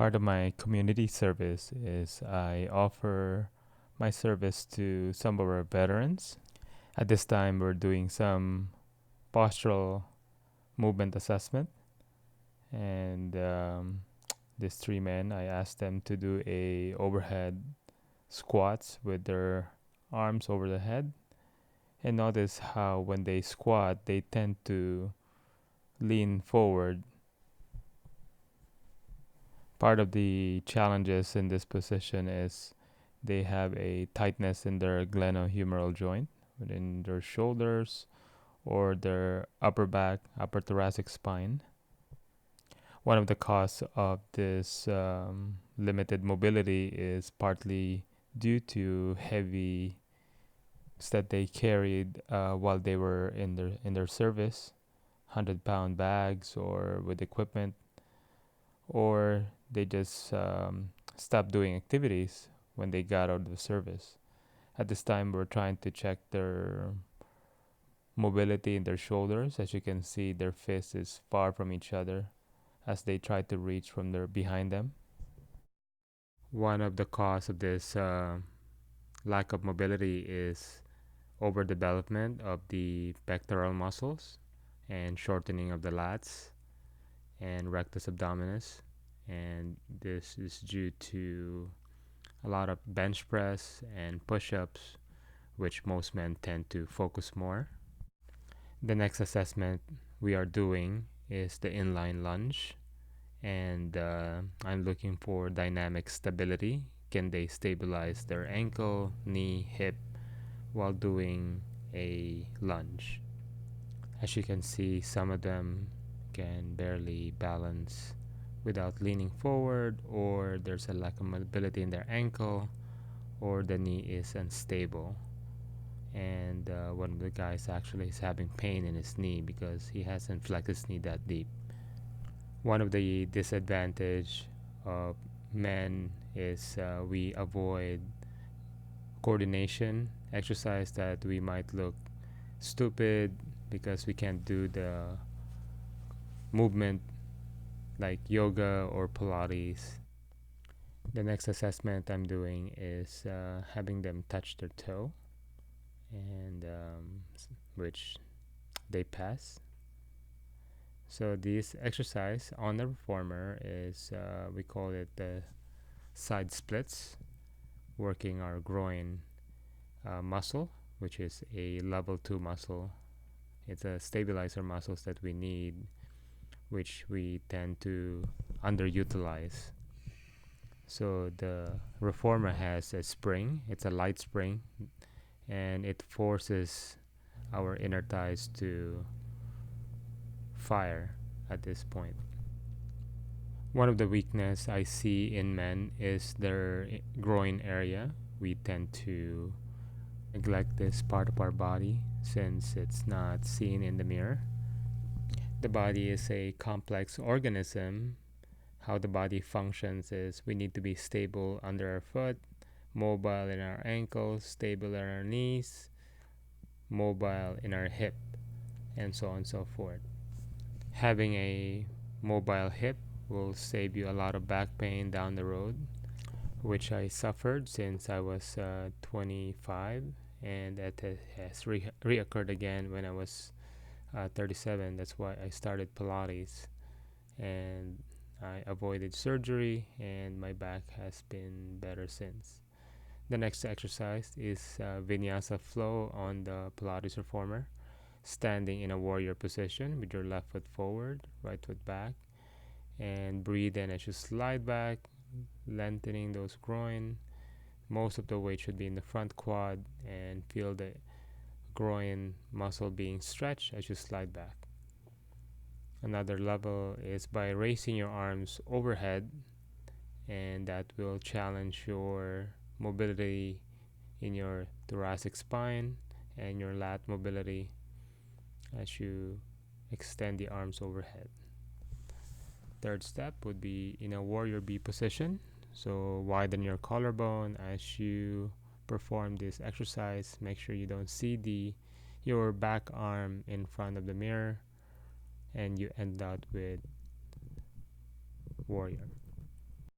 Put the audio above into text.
Part of my community service is I offer my service to some of our veterans. At this time, we're doing some postural movement assessment, and these three men, I asked them to do a overhead squats with their arms over the head, and notice how when they squat, they tend to lean forward. Part of the challenges in this position is they have a tightness in their glenohumeral joint within their shoulders or their upper back, upper thoracic spine. One of the causes of this limited mobility is partly due to heavy that they carried while they were in their service, 100-pound bags or with equipment, or they just stopped doing activities when they got out of the service. At this time, we're trying to check their mobility in their shoulders. As you can see, their fist is far from each other as they try to reach from their behind them. One of the causes of this lack of mobility is overdevelopment of the pectoral muscles and shortening of the lats and rectus abdominis, and this is due to a lot of bench press and push-ups, which most men tend to focus more. The next assessment we are doing is the inline lunge, and I'm looking for dynamic stability. Can they stabilize their ankle, knee, hip while doing a lunge? As you can see, some of them can barely balance without leaning forward, or there's a lack of mobility in their ankle, or the knee is unstable. And one of the guys actually is having pain in his knee because he hasn't flexed his knee that deep. One of the disadvantage of men is we avoid coordination exercise that we might look stupid because we can't do the movement like yoga or Pilates. The next assessment I'm doing is having them touch their toe, and which they pass. So this exercise on the reformer is we call it the side splits, working our groin muscle, which is a level 2 muscle. It's a stabilizer muscles that we need, which we tend to underutilize. So the reformer has a spring. It's a light spring, and it forces our inner thighs to fire at this point. One of the weakness I see in men is their groin area. We tend to neglect this part of our body since it's not seen in the mirror. The body is a complex organism. How the body functions is we need to be stable under our foot, mobile in our ankles, stable in our knees, mobile in our hip, and so on and so forth. Having a mobile hip will save you a lot of back pain down the road, which I suffered since I was 25, and that has reoccurred again when I was 37. That's why I started Pilates, and I avoided surgery, and my back has been better since. The next exercise is Vinyasa flow on the Pilates reformer, standing in a warrior position with your left foot forward, right foot back, and breathe in as you slide back, lengthening those groin. Most of the weight should be in the front quad, and feel the groin muscle being stretched as you slide back. Another level is by raising your arms overhead, and that will challenge your mobility in your thoracic spine and your lat mobility as you extend the arms overhead. Third step would be in a warrior B position. So widen your collarbone as you perform this exercise. Make sure you don't see your back arm in front of the mirror, and you end out with warrior.